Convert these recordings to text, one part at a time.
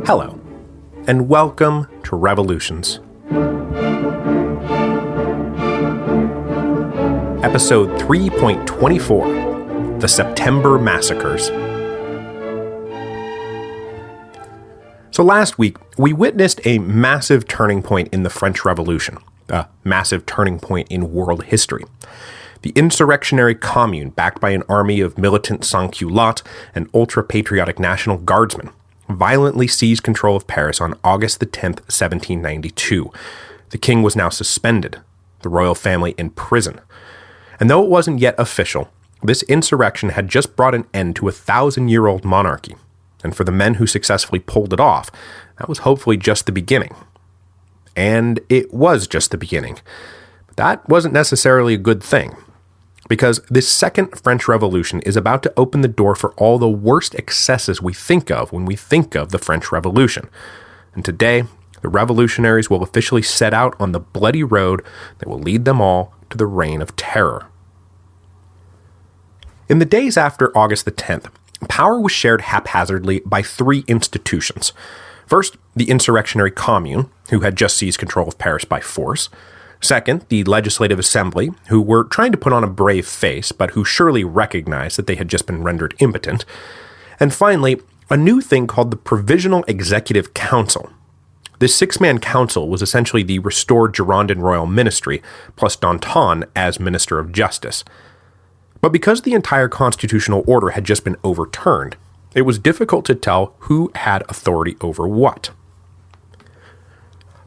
Hello, and welcome to Revolutions. Episode 3.24, The September Massacres. So last week, we witnessed a massive turning point in the French Revolution, a massive turning point in world history. The insurrectionary commune, backed by an army of militant sans-culottes and ultra-patriotic National Guardsmen, violently seized control of Paris on August the 10th, 1792. The king was now suspended, the royal family in prison. And though it wasn't yet official, this insurrection had just brought an end to a 1,000-year-old monarchy. And for the men who successfully pulled it off, that was hopefully just the beginning. And it was just the beginning. But that wasn't necessarily a good thing, because this second French Revolution is about to open the door for all the worst excesses we think of when we think of the French Revolution. And today, the revolutionaries will officially set out on the bloody road that will lead them all to the reign of terror. In the days after August the 10th, power was shared haphazardly by three institutions. First, the insurrectionary commune, who had just seized control of Paris by force. Second, the Legislative Assembly, who were trying to put on a brave face, but who surely recognized that they had just been rendered impotent. And finally, a new thing called the Provisional Executive Council. This six-man council was essentially the restored Girondin royal ministry, plus Danton as Minister of Justice. But because the entire constitutional order had just been overturned, it was difficult to tell who had authority over what.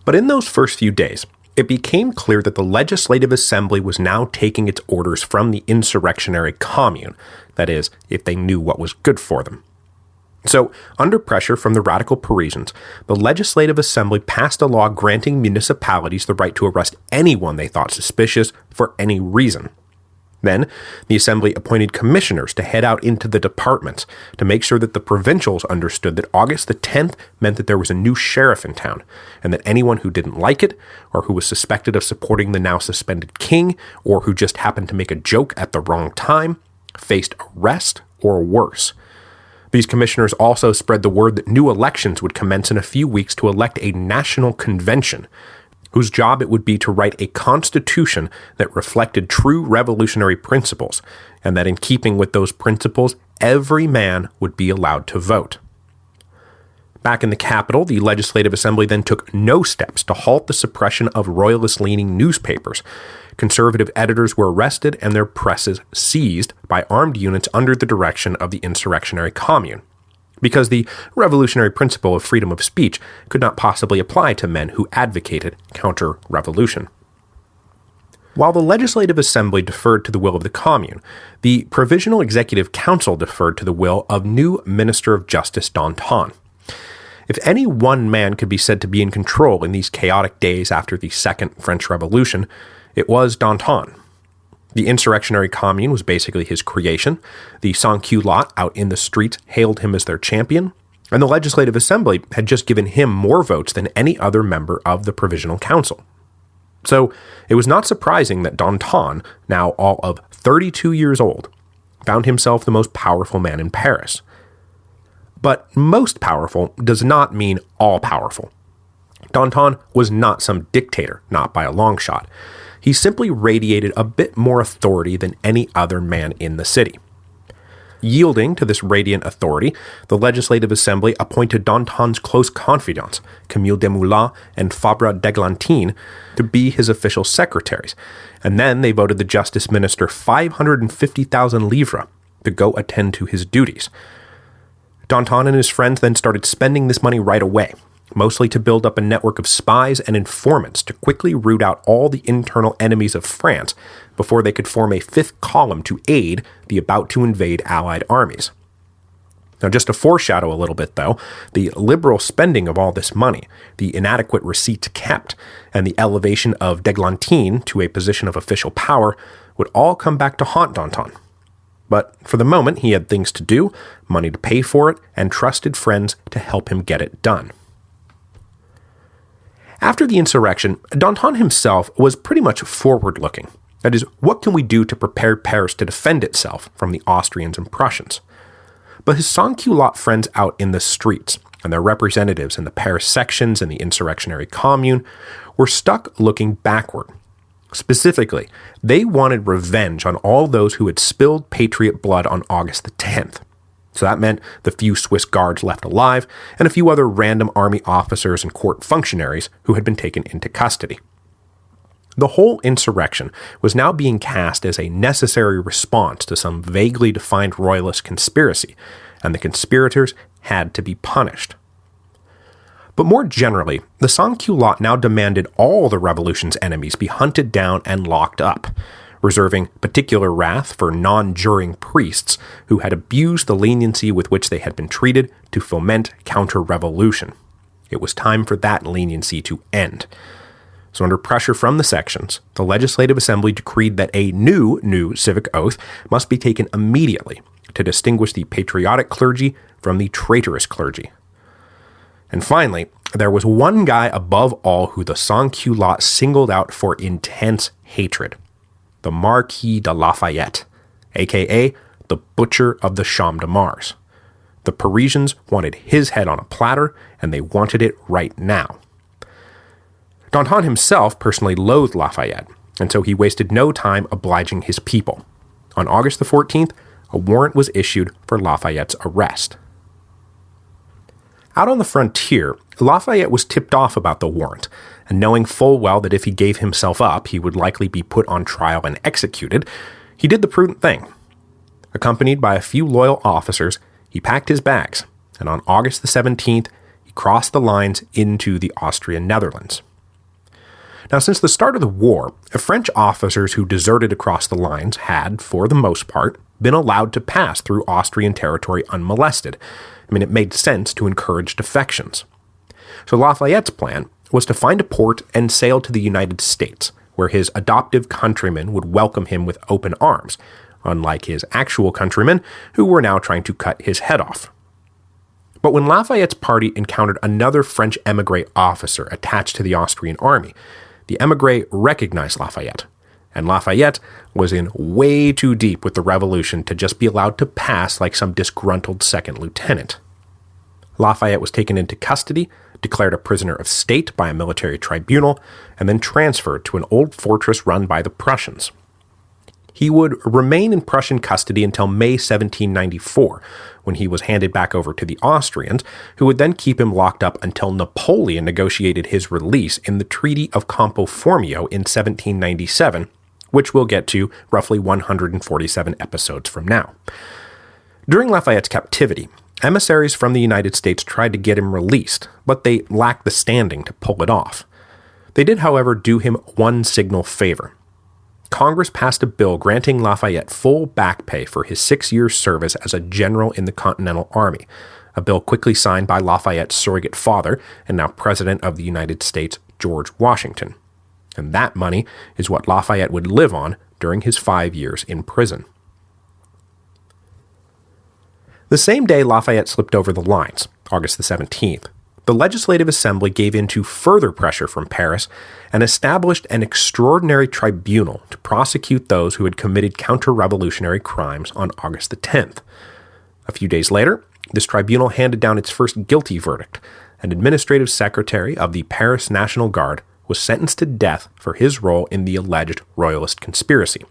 But in those first few days, it became clear that the Legislative Assembly was now taking its orders from the insurrectionary commune, that is, if they knew what was good for them. So, under pressure from the radical Parisians, the Legislative Assembly passed a law granting municipalities the right to arrest anyone they thought suspicious for any reason. Then, the Assembly appointed commissioners to head out into the departments to make sure that the provincials understood that August the 10th meant that there was a new sheriff in town, and that anyone who didn't like it, or who was suspected of supporting the now suspended king, or who just happened to make a joke at the wrong time, faced arrest or worse. These commissioners also spread the word that new elections would commence in a few weeks to elect a national convention, whose job it would be to write a constitution that reflected true revolutionary principles, and that in keeping with those principles, every man would be allowed to vote. Back in the capital, the Legislative Assembly then took no steps to halt the suppression of royalist-leaning newspapers. Conservative editors were arrested and their presses seized by armed units under the direction of the insurrectionary commune, because the revolutionary principle of freedom of speech could not possibly apply to men who advocated counter-revolution. While the Legislative Assembly deferred to the will of the commune, the Provisional Executive Council deferred to the will of new Minister of Justice Danton. If any one man could be said to be in control in these chaotic days after the Second French Revolution, it was Danton. The insurrectionary commune was basically his creation, the sans-culottes out in the streets hailed him as their champion, and the Legislative Assembly had just given him more votes than any other member of the Provisional Council. So it was not surprising that Danton, now all of 32 years old, found himself the most powerful man in Paris. But most powerful does not mean all powerful. Danton was not some dictator, not by a long shot. He simply radiated a bit more authority than any other man in the city. Yielding to this radiant authority, the Legislative Assembly appointed Danton's close confidants, Camille Desmoulins and Fabre d'Eglantine, to be his official secretaries, and then they voted the Justice Minister 550,000 livres to go attend to his duties. Danton and his friends then started spending this money right away, mostly to build up a network of spies and informants to quickly root out all the internal enemies of France before they could form a fifth column to aid the about-to-invade Allied armies. Now, just to foreshadow a little bit, though, the liberal spending of all this money, the inadequate receipts kept, and the elevation of d'Eglantine to a position of official power would all come back to haunt Danton. But for the moment, he had things to do, money to pay for it, and trusted friends to help him get it done. After the insurrection, Danton himself was pretty much forward-looking. That is, what can we do to prepare Paris to defend itself from the Austrians and Prussians? but his sans-culottes friends out in the streets, and their representatives in the Paris sections and the insurrectionary commune, were stuck looking backward. Specifically, they wanted revenge on all those who had spilled patriot blood on August the 10th. So that meant the few Swiss guards left alive, and a few other random army officers and court functionaries who had been taken into custody. The whole insurrection was now being cast as a necessary response to some vaguely defined royalist conspiracy, and the conspirators had to be punished. But more generally, the sans-culottes now demanded all the revolution's enemies be hunted down and locked up, reserving particular wrath for non-juring priests who had abused the leniency with which they had been treated to foment counter-revolution. It was time for that leniency to end. So under pressure from the sections, the Legislative Assembly decreed that a new civic oath must be taken immediately to distinguish the patriotic clergy from the traitorous clergy. And finally, there was one guy above all who the sans-culottes singled out for intense hatred: the Marquis de Lafayette, aka the Butcher of the Champ de Mars. The Parisians wanted his head on a platter, and they wanted it right now. Danton himself personally loathed Lafayette, and so he wasted no time obliging his people. On August the 14th, a warrant was issued for Lafayette's arrest. Out on the frontier, Lafayette was tipped off about the warrant, and knowing full well that if he gave himself up, he would likely be put on trial and executed, he did the prudent thing. Accompanied by a few loyal officers, he packed his bags, and on August the 17th, he crossed the lines into the Austrian Netherlands. Now, since the start of the war, French officers who deserted across the lines had, for the most part, been allowed to pass through Austrian territory unmolested. It made sense to encourage defections. So Lafayette's plan was to find a port and sail to the United States, where his adoptive countrymen would welcome him with open arms, unlike his actual countrymen, who were now trying to cut his head off. But when Lafayette's party encountered another French émigré officer attached to the Austrian army, the émigré recognized Lafayette, and Lafayette was in way too deep with the revolution to just be allowed to pass like some disgruntled second lieutenant. Lafayette was taken into custody, declared a prisoner of state by a military tribunal, and then transferred to an old fortress run by the Prussians. He would remain in Prussian custody until May 1794, when he was handed back over to the Austrians, who would then keep him locked up until Napoleon negotiated his release in the Treaty of Campo Formio in 1797, which we'll get to roughly 147 episodes from now. During Lafayette's captivity, emissaries from the United States tried to get him released, but they lacked the standing to pull it off. They did, however, do him one signal favor. Congress passed a bill granting Lafayette full back pay for his 6 years' service as a general in the Continental Army, a bill quickly signed by Lafayette's surrogate father and now President of the United States, George Washington. And that money is what Lafayette would live on during his 5 years in prison. The same day Lafayette slipped over the lines, August the 17th, the Legislative Assembly gave in to further pressure from Paris and established an extraordinary tribunal to prosecute those who had committed counter-revolutionary crimes on August the 10th. A few days later, this tribunal handed down its first guilty verdict. An administrative secretary of the Paris National Guard was sentenced to death for his role in the alleged royalist conspiracy.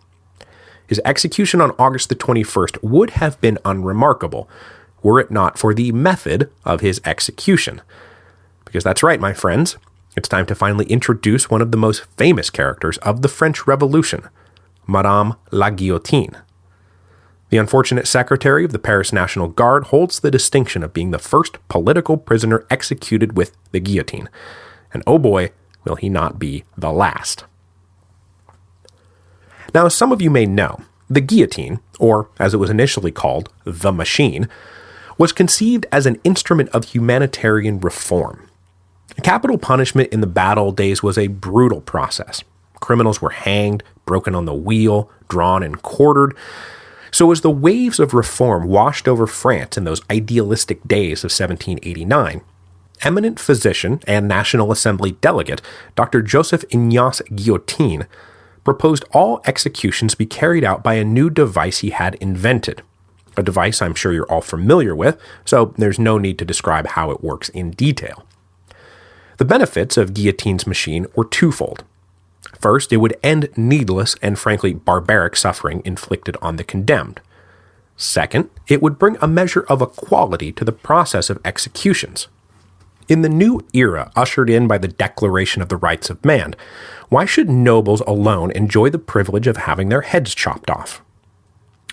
His execution on August the 21st would have been unremarkable were it not for the method of his execution. Because that's right, my friends, it's time to finally introduce one of the most famous characters of the French Revolution, Madame la Guillotine. The unfortunate secretary of the Paris National Guard holds the distinction of being the first political prisoner executed with the guillotine. And oh boy, will he not be the last. Now, as some of you may know, the guillotine, or as it was initially called, the machine, was conceived as an instrument of humanitarian reform. Capital punishment in the bad old days was a brutal process. Criminals were hanged, broken on the wheel, drawn and quartered. So as the waves of reform washed over France in those idealistic days of 1789, eminent physician and National Assembly delegate Dr. Joseph Ignace Guillotin proposed all executions be carried out by a new device he had invented, a device I'm sure you're all familiar with, so there's no need to describe how it works in detail. The benefits of Guillotine's machine were twofold. First, it would end needless and frankly barbaric suffering inflicted on the condemned. Second, it would bring a measure of equality to the process of executions. In the new era ushered in by the Declaration of the Rights of Man, why should nobles alone enjoy the privilege of having their heads chopped off?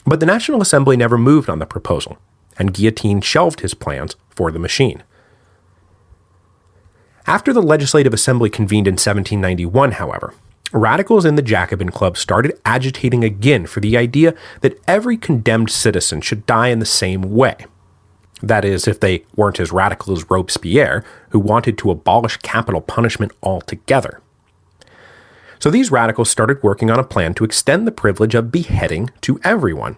But the National Assembly never moved on the proposal, and Guillotine shelved his plans for the machine. After the Legislative Assembly convened in 1791, however, radicals in the Jacobin Club started agitating again for the idea that every condemned citizen should die in the same way. That is, if they weren't as radical as Robespierre, who wanted to abolish capital punishment altogether. So these radicals started working on a plan to extend the privilege of beheading to everyone.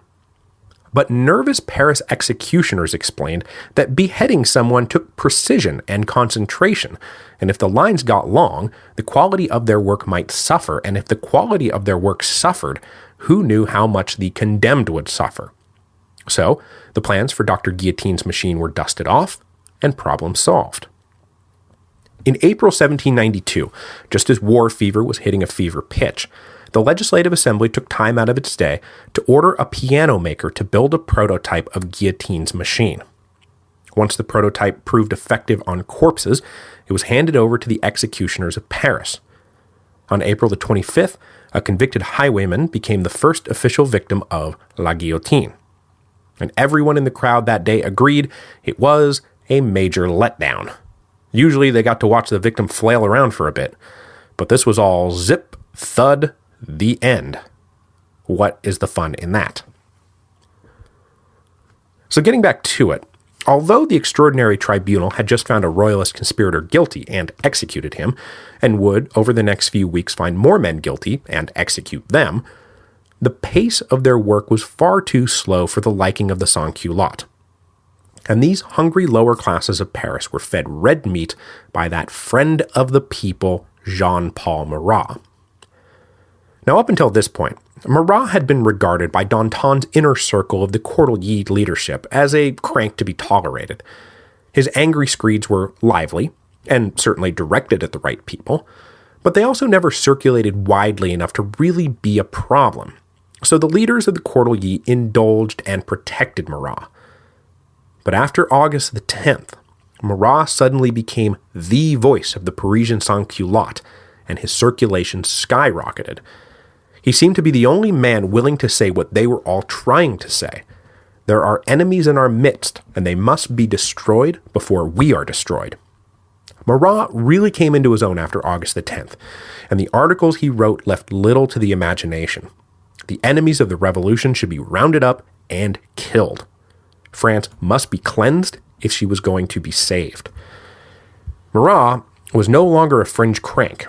But nervous Paris executioners explained that beheading someone took precision and concentration, and if the lines got long, the quality of their work might suffer, and if the quality of their work suffered, who knew how much the condemned would suffer? So, the plans for Dr. Guillotine's machine were dusted off, and problem solved. In April 1792, just as war fever was hitting a fever pitch, the Legislative Assembly took time out of its day to order a piano maker to build a prototype of Guillotine's machine. Once the prototype proved effective on corpses, it was handed over to the executioners of Paris. On April the 25th, a convicted highwayman became the first official victim of La Guillotine. And everyone in the crowd that day agreed it was a major letdown. Usually they got to watch the victim flail around for a bit, but this was all zip, thud, the end. What is the fun in that? So getting back to it, although the Extraordinary Tribunal had just found a royalist conspirator guilty and executed him, and would, over the next few weeks, find more men guilty and execute them, the pace of their work was far too slow for the liking of the sans-culottes. And these hungry lower classes of Paris were fed red meat by that friend of the people, Jean-Paul Marat. Now, up until this point, Marat had been regarded by Danton's inner circle of the Cordelier leadership as a crank to be tolerated. His angry screeds were lively, and certainly directed at the right people, but they also never circulated widely enough to really be a problem. So the leaders of the Cordelier indulged and protected Marat. But after August the 10th, Marat suddenly became the voice of the Parisian sans-culottes, and his circulation skyrocketed. He seemed to be the only man willing to say what they were all trying to say. There are enemies in our midst, and they must be destroyed before we are destroyed. Marat really came into his own after August the 10th, and the articles he wrote left little to the imagination. The enemies of the revolution should be rounded up and killed. France must be cleansed if she was going to be saved. Marat was no longer a fringe crank.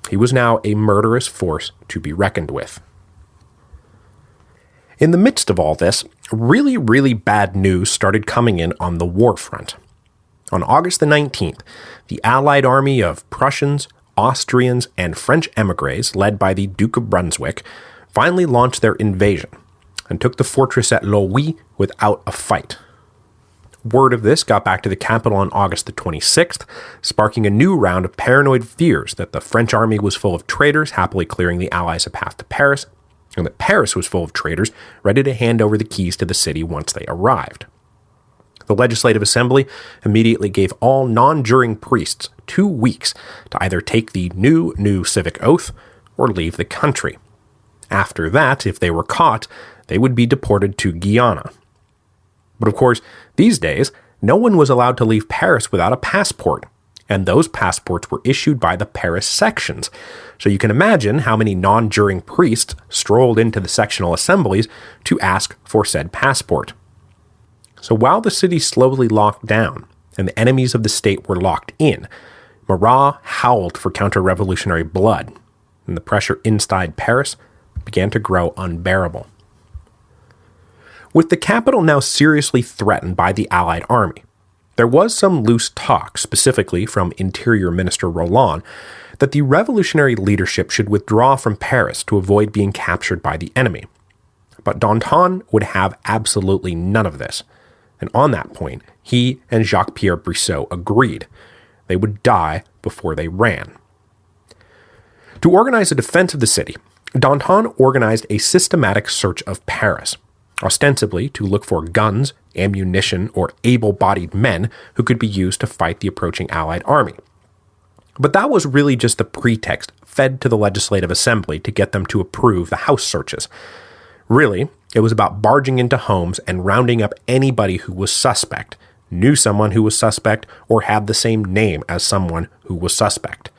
He was now a murderous force to be reckoned with. In the midst of all this, really, really bad news started coming in on the war front. On August the 19th, the Allied army of Prussians, Austrians, and French émigrés, led by the Duke of Brunswick, finally launched their invasion and took the fortress at Longwy without a fight. Word of this got back to the capital on August the 26th, sparking a new round of paranoid fears that the French army was full of traitors happily clearing the Allies a path to Paris, and that Paris was full of traitors ready to hand over the keys to the city once they arrived. The Legislative Assembly immediately gave all non-juring priests 2 weeks to either take the new civic oath or leave the country. After that, if they were caught, they would be deported to Guyana. But of course, these days, no one was allowed to leave Paris without a passport, and those passports were issued by the Paris sections. So you can imagine how many non-juring priests strolled into the sectional assemblies to ask for said passport. So while the city slowly locked down, and the enemies of the state were locked in, Marat howled for counter-revolutionary blood, and the pressure inside Paris began to grow unbearable. With the capital now seriously threatened by the Allied army, there was some loose talk, specifically from Interior Minister Roland, that the revolutionary leadership should withdraw from Paris to avoid being captured by the enemy. But Danton would have absolutely none of this. And on that point, he and Jacques-Pierre Brissot agreed. They would die before they ran. To organize a defense of the city, Danton organized a systematic search of Paris, ostensibly to look for guns, ammunition, or able-bodied men who could be used to fight the approaching Allied army. But that was really just the pretext fed to the Legislative Assembly to get them to approve the house searches. Really, it was about barging into homes and rounding up anybody who was suspect, knew someone who was suspect, or had the same name as someone who was suspect.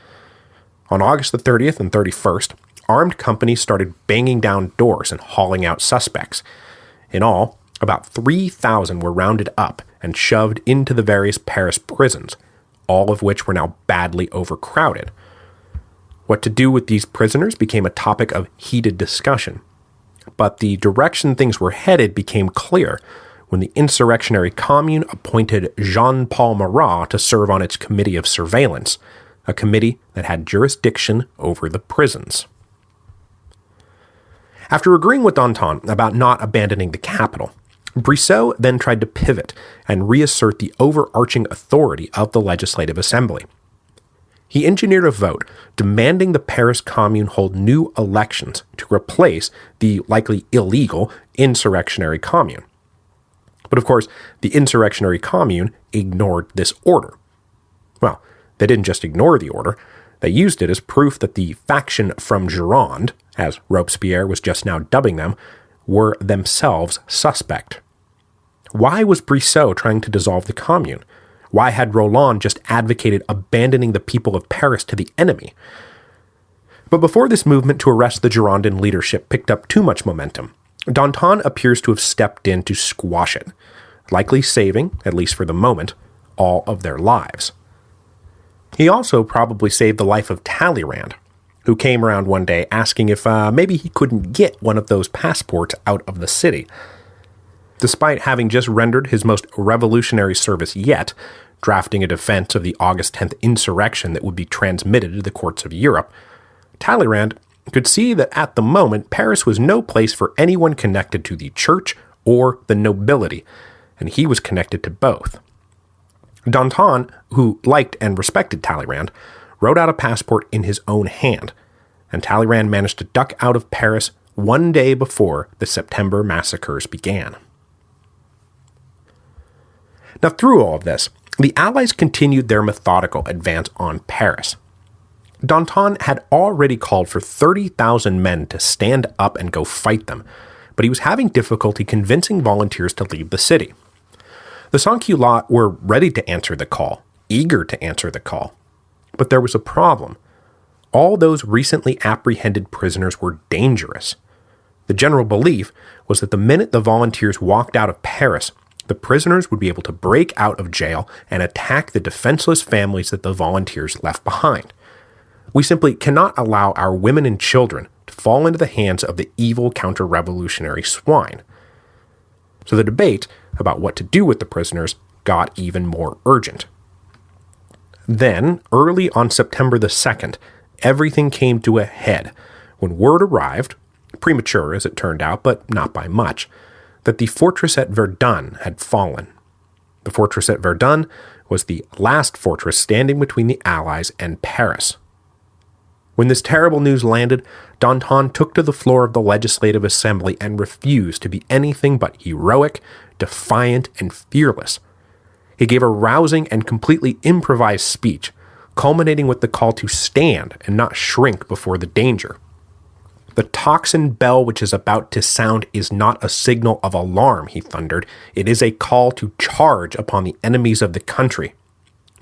On August the 30th and 31st, armed companies started banging down doors and hauling out suspects. In all, about 3,000 were rounded up and shoved into the various Paris prisons, all of which were now badly overcrowded. What to do with these prisoners became a topic of heated discussion. But the direction things were headed became clear when the insurrectionary commune appointed Jean-Paul Marat to serve on its committee of surveillance, a committee that had jurisdiction over the prisons. After agreeing with Danton about not abandoning the capital, Brissot then tried to pivot and reassert the overarching authority of the Legislative Assembly. He engineered a vote demanding the Paris Commune hold new elections to replace the likely illegal insurrectionary commune. But of course, the insurrectionary commune ignored this order. Well, they didn't just ignore the order, they used it as proof that the faction from Gironde, as Robespierre was just now dubbing them, were themselves suspect. Why was Brissot trying to dissolve the commune? Why had Roland just advocated abandoning the people of Paris to the enemy? But before this movement to arrest the Girondin leadership picked up too much momentum, Danton appears to have stepped in to squash it, likely saving, at least for the moment, all of their lives. He also probably saved the life of Talleyrand, who came around one day asking if maybe he couldn't get one of those passports out of the city. Despite having just rendered his most revolutionary service yet, drafting a defense of the August 10th insurrection that would be transmitted to the courts of Europe, Talleyrand could see that at the moment Paris was no place for anyone connected to the church or the nobility, and he was connected to both. Danton, who liked and respected Talleyrand, wrote out a passport in his own hand, and Talleyrand managed to duck out of Paris one day before the September massacres began. Now, through all of this, the Allies continued their methodical advance on Paris. Danton had already called for 30,000 men to stand up and go fight them, but he was having difficulty convincing volunteers to leave the city. The sans-culottes were ready to answer the call, eager to answer the call. But there was a problem. All those recently apprehended prisoners were dangerous. The general belief was that the minute the volunteers walked out of Paris, the prisoners would be able to break out of jail and attack the defenseless families that the volunteers left behind. We simply cannot allow our women and children to fall into the hands of the evil counter-revolutionary swine. So the debate about what to do with the prisoners got even more urgent. Then, early on September the 2nd, everything came to a head when word arrived, premature as it turned out, but not by much, that the fortress at Verdun had fallen. The fortress at Verdun was the last fortress standing between the Allies and Paris. When this terrible news landed, Danton took to the floor of the Legislative Assembly and refused to be anything but heroic, defiant, and fearless. He gave a rousing and completely improvised speech, culminating with the call to stand and not shrink before the danger. The tocsin bell which is about to sound is not a signal of alarm, he thundered. It is a call to charge upon the enemies of the country.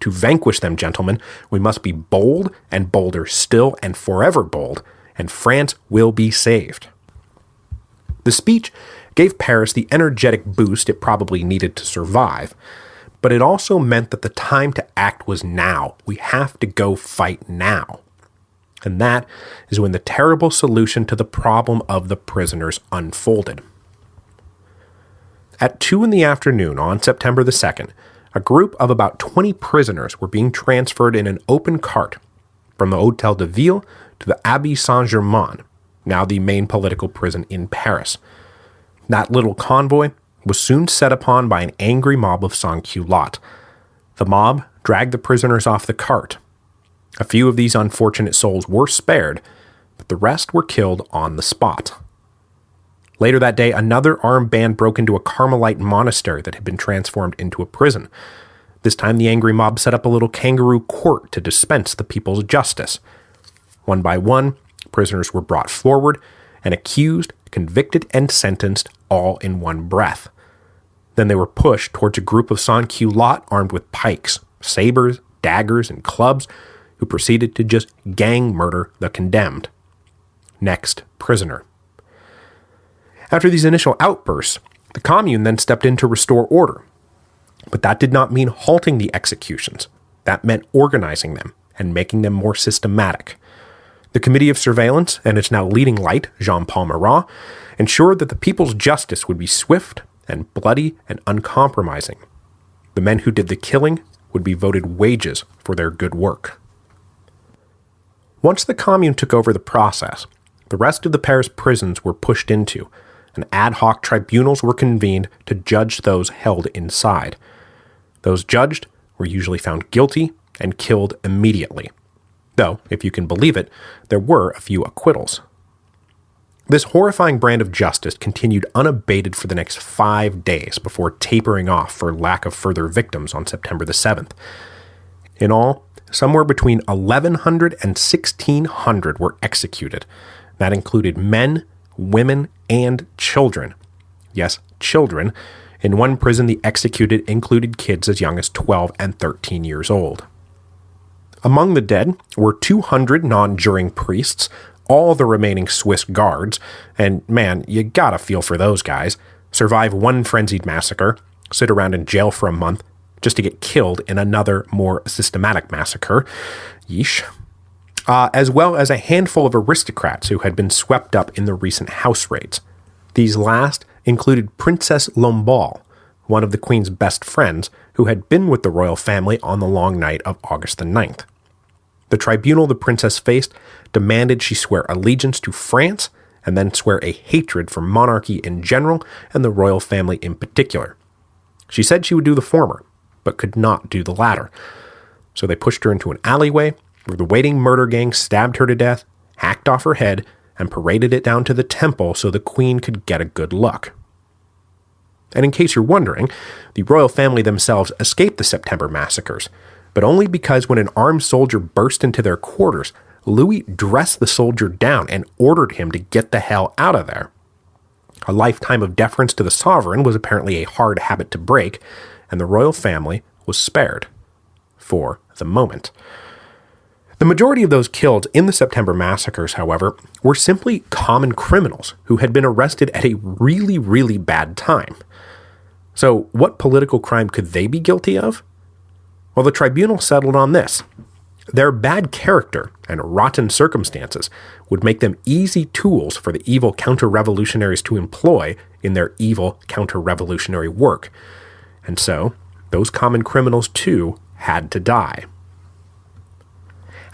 To vanquish them, gentlemen, we must be bold and bolder still and forever bold, and France will be saved. The speech gave Paris the energetic boost it probably needed to survive, but it also meant that the time to act was now. We have to go fight now. And that is when the terrible solution to the problem of the prisoners unfolded. At 2 p.m. on September the 2nd, a group of about 20 prisoners were being transferred in an open cart from the Hôtel de Ville to the Abbey Saint-Germain, now the main political prison in Paris. That little convoy was soon set upon by an angry mob of sans-culottes. The mob dragged the prisoners off the cart. A few of these unfortunate souls were spared, but the rest were killed on the spot. Later that day, another armed band broke into a Carmelite monastery that had been transformed into a prison. This time, the angry mob set up a little kangaroo court to dispense the people's justice. One by one, prisoners were brought forward and accused, convicted, and sentenced all in one breath. Then they were pushed towards a group of sans-culottes armed with pikes, sabers, daggers, and clubs, who proceeded to just gang murder the condemned. Next prisoner. After these initial outbursts, the commune then stepped in to restore order. But that did not mean halting the executions. That meant organizing them and making them more systematic. The Committee of Surveillance and its now leading light, Jean-Paul Marat, ensured that the people's justice would be swift and bloody and uncompromising. The men who did the killing would be voted wages for their good work. Once the commune took over the process, the rest of the Paris prisons were pushed into, and ad hoc tribunals were convened to judge those held inside. Those judged were usually found guilty and killed immediately. Though, if you can believe it, there were a few acquittals. This horrifying brand of justice continued unabated for the next 5 days before tapering off for lack of further victims on September the 7th. In all, somewhere between 1,100 and 1,600 were executed. That included men, women, and children. Yes, children. In one prison, the executed included kids as young as 12 and 13 years old. Among the dead were 200 non-juring priests, all the remaining Swiss guards, and man, you gotta feel for those guys, survive one frenzied massacre, sit around in jail for a month, just to get killed in another, more systematic massacre. Yeesh. As well as a handful of aristocrats who had been swept up in the recent house raids. These last included Princess Lamballe, one of the Queen's best friends, who had been with the royal family on the long night of August the 9th. The tribunal the princess faced demanded she swear allegiance to France and then swear a hatred for monarchy in general and the royal family in particular. She said she would do the former, but could not do the latter. So they pushed her into an alleyway where the waiting murder gang stabbed her to death, hacked off her head, and paraded it down to the temple so the queen could get a good look. And in case you're wondering, the royal family themselves escaped the September massacres, but only because when an armed soldier burst into their quarters, Louis dressed the soldier down and ordered him to get the hell out of there. A lifetime of deference to the sovereign was apparently a hard habit to break, and the royal family was spared. For the moment. The majority of those killed in the September massacres, however, were simply common criminals who had been arrested at a really, really bad time. So what political crime could they be guilty of? Well, the tribunal settled on this. Their bad character and rotten circumstances would make them easy tools for the evil counter-revolutionaries to employ in their evil counter-revolutionary work. And so, those common criminals too had to die.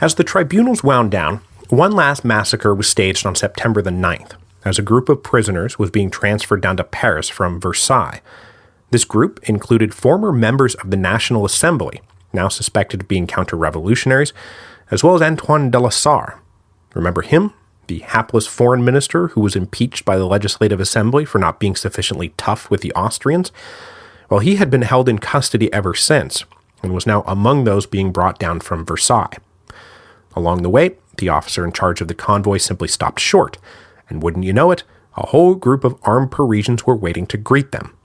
As the tribunals wound down, one last massacre was staged on September the 9th, as a group of prisoners was being transferred down to Paris from Versailles. This group included former members of the National Assembly, now suspected of being counter-revolutionaries, as well as Antoine de la Sarre. Remember him? The hapless foreign minister who was impeached by the Legislative Assembly for not being sufficiently tough with the Austrians? Well, he had been held in custody ever since, and was now among those being brought down from Versailles. Along the way, the officer in charge of the convoy simply stopped short, and wouldn't you know it, a whole group of armed Parisians were waiting to greet them.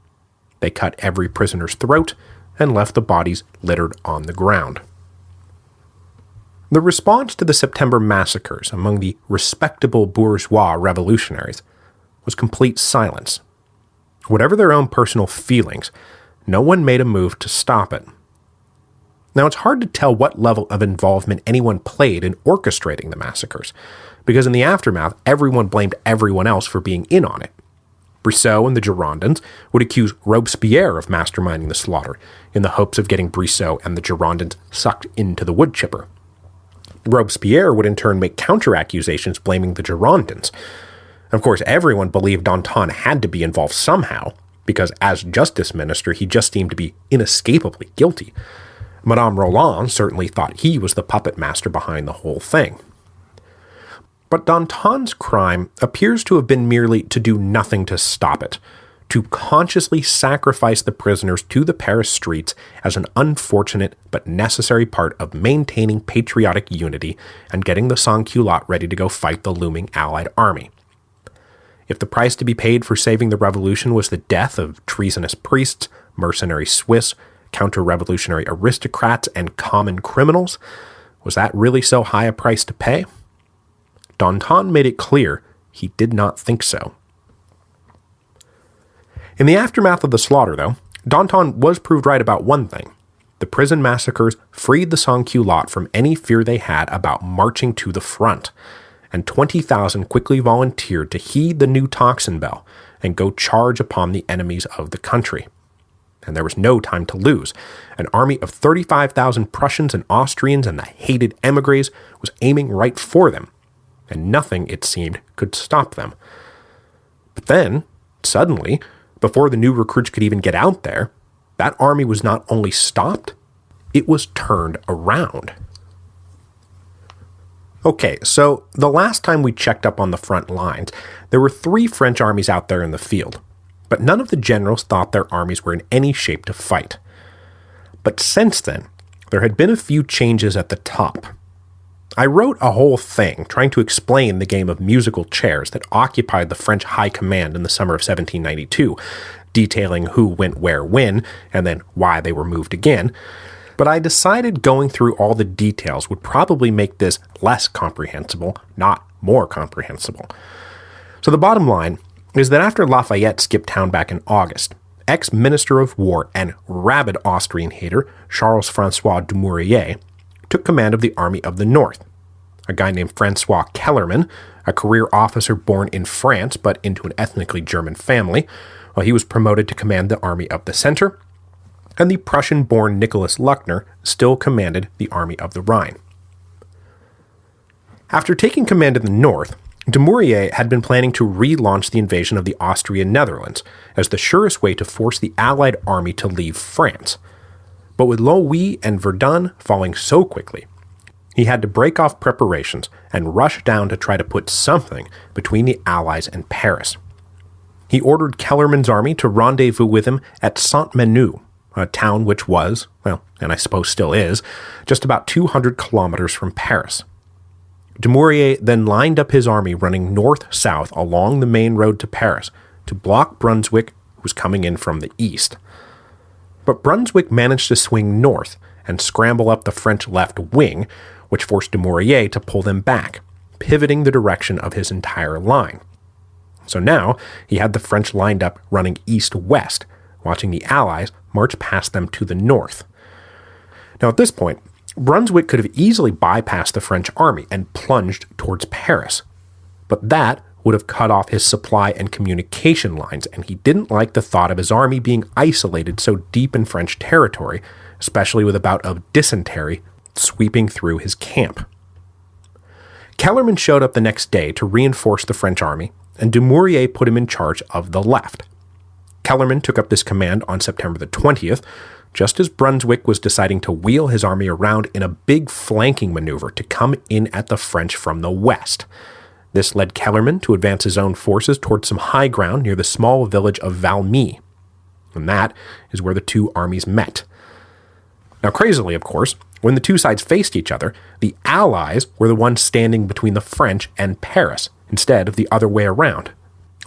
They cut every prisoner's throat and left the bodies littered on the ground. The response to the September massacres among the respectable bourgeois revolutionaries was complete silence. Whatever their own personal feelings, no one made a move to stop it. Now, it's hard to tell what level of involvement anyone played in orchestrating the massacres, because in the aftermath, everyone blamed everyone else for being in on it. Brissot and the Girondins would accuse Robespierre of masterminding the slaughter, in the hopes of getting Brissot and the Girondins sucked into the wood chipper. Robespierre would in turn make counter-accusations blaming the Girondins. Of course, everyone believed Danton had to be involved somehow, because as justice minister, he just seemed to be inescapably guilty. Madame Roland certainly thought he was the puppet master behind the whole thing. But Danton's crime appears to have been merely to do nothing to stop it, to consciously sacrifice the prisoners to the Paris streets as an unfortunate but necessary part of maintaining patriotic unity and getting the sans-culottes ready to go fight the looming Allied army. If the price to be paid for saving the revolution was the death of treasonous priests, mercenary Swiss, counter-revolutionary aristocrats, and common criminals, was that really so high a price to pay? Danton made it clear he did not think so. In the aftermath of the slaughter, though, Danton was proved right about one thing. The prison massacres freed the sans-culottes from any fear they had about marching to the front, and 20,000 quickly volunteered to heed the new tocsin bell and go charge upon the enemies of the country. And there was no time to lose. An army of 35,000 Prussians and Austrians and the hated émigrés was aiming right for them, and nothing, it seemed, could stop them. But then, suddenly, before the new recruits could even get out there, that army was not only stopped, it was turned around. Okay, so the last time we checked up on the front lines, there were 3 French armies out there in the field, but none of the generals thought their armies were in any shape to fight. But since then, there had been a few changes at the top. I wrote a whole thing trying to explain the game of musical chairs that occupied the French High Command in the summer of 1792, detailing who went where when, and then why they were moved again. But I decided going through all the details would probably make this less comprehensible, not more comprehensible. So the bottom line is that after Lafayette skipped town back in August, ex-Minister of War and rabid Austrian hater Charles-François Dumouriez took command of the Army of the North. A guy named Francois Kellerman, a career officer born in France but into an ethnically German family, he was promoted to command the Army of the Center, and the Prussian-born Nicholas Luckner still commanded the Army of the Rhine. After taking command in the north, Dumouriez had been planning to relaunch the invasion of the Austrian Netherlands as the surest way to force the Allied army to leave France. But with Longwy and Verdun falling so quickly, he had to break off preparations and rush down to try to put something between the Allies and Paris. He ordered Kellerman's army to rendezvous with him at Saint-Menehould, a town which was, and I suppose still is, just about 200 kilometers from Paris. Dumouriez then lined up his army running north-south along the main road to Paris to block Brunswick, who was coming in from the east. But Brunswick managed to swing north and scramble up the French left wing, which forced Dumouriez to pull them back, pivoting the direction of his entire line. So now he had the French lined up running east-west, watching the Allies march past them to the north. Now at this point, Brunswick could have easily bypassed the French army and plunged towards Paris, but that would have cut off his supply and communication lines, and he didn't like the thought of his army being isolated so deep in French territory, especially with a bout of dysentery sweeping through his camp. Kellerman showed up the next day to reinforce the French army, and Dumouriez put him in charge of the left. Kellerman took up this command on September the 20th, just as Brunswick was deciding to wheel his army around in a big flanking maneuver to come in at the French from the west. This led Kellerman to advance his own forces towards some high ground near the small village of Valmy, and that is where the two armies met. Now, crazily, of course, when the two sides faced each other, the Allies were the ones standing between the French and Paris, instead of the other way around,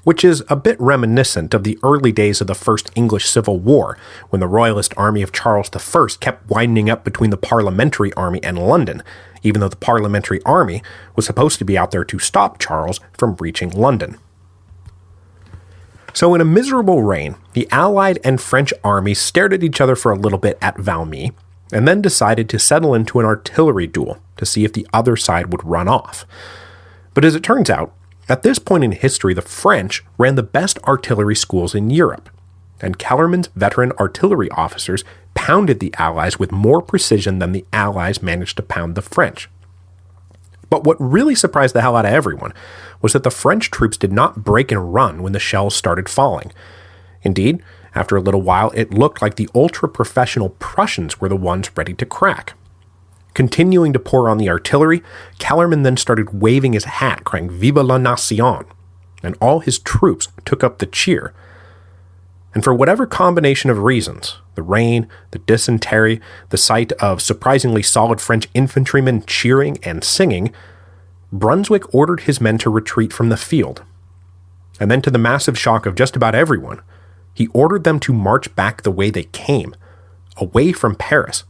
which is a bit reminiscent of the early days of the First English Civil War, when the Royalist army of Charles I kept winding up between the Parliamentary army and London, even though the Parliamentary army was supposed to be out there to stop Charles from reaching London. So in a miserable reign, the Allied and French armies stared at each other for a little bit at Valmy, and then decided to settle into an artillery duel to see if the other side would run off. But as it turns out, at this point in history, the French ran the best artillery schools in Europe, and Kellerman's veteran artillery officers pounded the Allies with more precision than the Allies managed to pound the French. But what really surprised the hell out of everyone was that the French troops did not break and run when the shells started falling. Indeed, after a little while, it looked like the ultra-professional Prussians were the ones ready to crack. Continuing to pour on the artillery, Kellerman then started waving his hat, crying "Vive la Nation!" and all his troops took up the cheer. And for whatever combination of reasons, the rain, the dysentery, the sight of surprisingly solid French infantrymen cheering and singing, Brunswick ordered his men to retreat from the field. And then, to the massive shock of just about everyone, he ordered them to march back the way they came, away from Paris,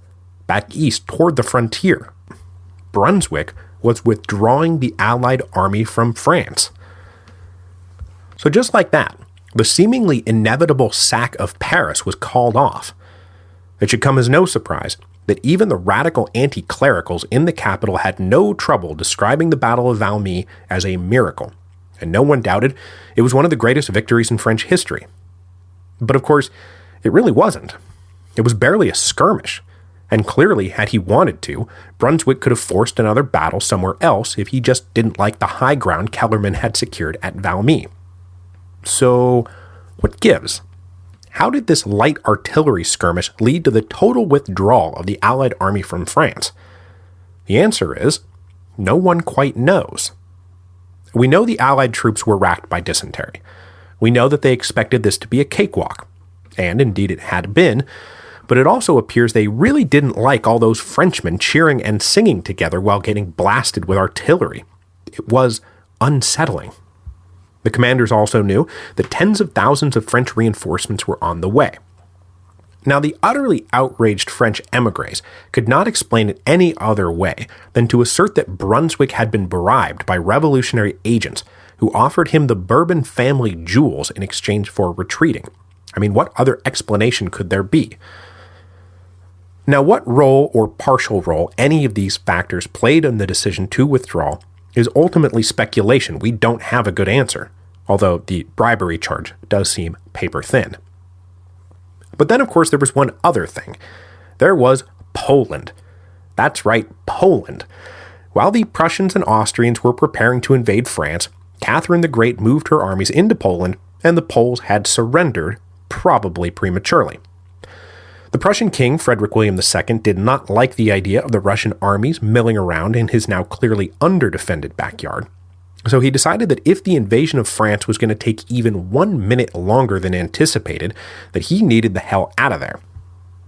back east toward the frontier. Brunswick was withdrawing the Allied army from France. So just like that, the seemingly inevitable sack of Paris was called off. It should come as no surprise that even the radical anti-clericals in the capital had no trouble describing the Battle of Valmy as a miracle, and no one doubted it was one of the greatest victories in French history. But of course, it really wasn't. It was barely a skirmish, and clearly, had he wanted to, Brunswick could have forced another battle somewhere else if he just didn't like the high ground Kellerman had secured at Valmy. So, what gives? How did this light artillery skirmish lead to the total withdrawal of the Allied army from France? The answer is, no one quite knows. We know the Allied troops were racked by dysentery. We know that they expected this to be a cakewalk, and indeed it had been, but it also appears they really didn't like all those Frenchmen cheering and singing together while getting blasted with artillery. It was unsettling. The commanders also knew that tens of thousands of French reinforcements were on the way. Now, the utterly outraged French émigrés could not explain it any other way than to assert that Brunswick had been bribed by revolutionary agents who offered him the Bourbon family jewels in exchange for retreating. I mean, what other explanation could there be? Now, what role or partial role any of these factors played in the decision to withdraw is ultimately speculation. We don't have a good answer, although the bribery charge does seem paper thin. But then, of course, there was one other thing. There was Poland. That's right, Poland. While the Prussians and Austrians were preparing to invade France, Catherine the Great moved her armies into Poland, and the Poles had surrendered, probably prematurely. The Prussian king, Frederick William II, did not like the idea of the Russian armies milling around in his now clearly under-defended backyard, so he decided that if the invasion of France was going to take even 1 minute longer than anticipated, that he needed the hell out of there.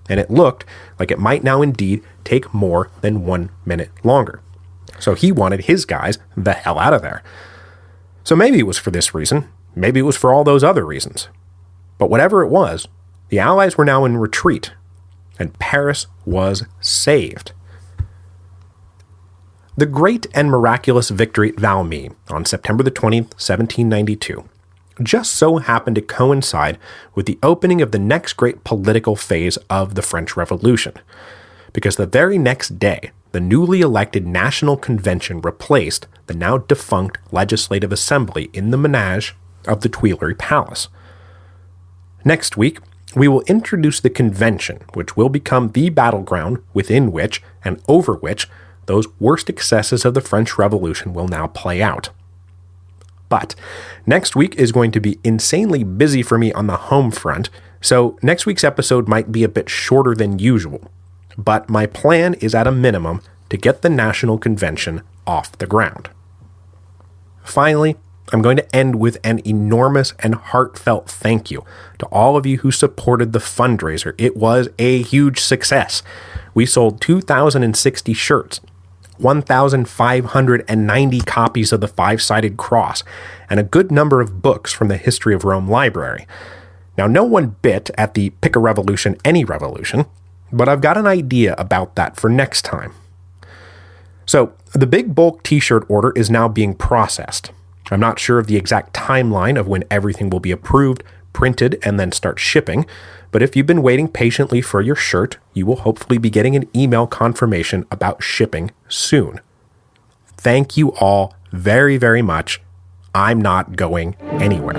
And it looked like it might now indeed take more than 1 minute longer. So he wanted his guys the hell out of there. So maybe it was for this reason, maybe it was for all those other reasons. But whatever it was, the Allies were now in retreat, and Paris was saved. The great and miraculous victory at Valmy on September the 20th, 1792, just so happened to coincide with the opening of the next great political phase of the French Revolution, because the very next day, the newly elected National Convention replaced the now defunct Legislative Assembly in the menage of the Tuileries Palace. Next week, we will introduce the convention, which will become the battleground within which and over which those worst excesses of the French Revolution will now play out. But next week is going to be insanely busy for me on the home front, so next week's episode might be a bit shorter than usual. But my plan is at a minimum to get the National Convention off the ground. Finally, I'm going to end with an enormous and heartfelt thank you to all of you who supported the fundraiser. It was a huge success. We sold 2,060 shirts, 1,590 copies of the Five-Sided Cross, and a good number of books from the History of Rome library. Now, no one bit at the Pick a Revolution, Any Revolution, but I've got an idea about that for next time. So, the big bulk t-shirt order is now being processed. I'm not sure of the exact timeline of when everything will be approved, printed, and then start shipping, but if you've been waiting patiently for your shirt, you will hopefully be getting an email confirmation about shipping soon. Thank you all very, very much. I'm not going anywhere.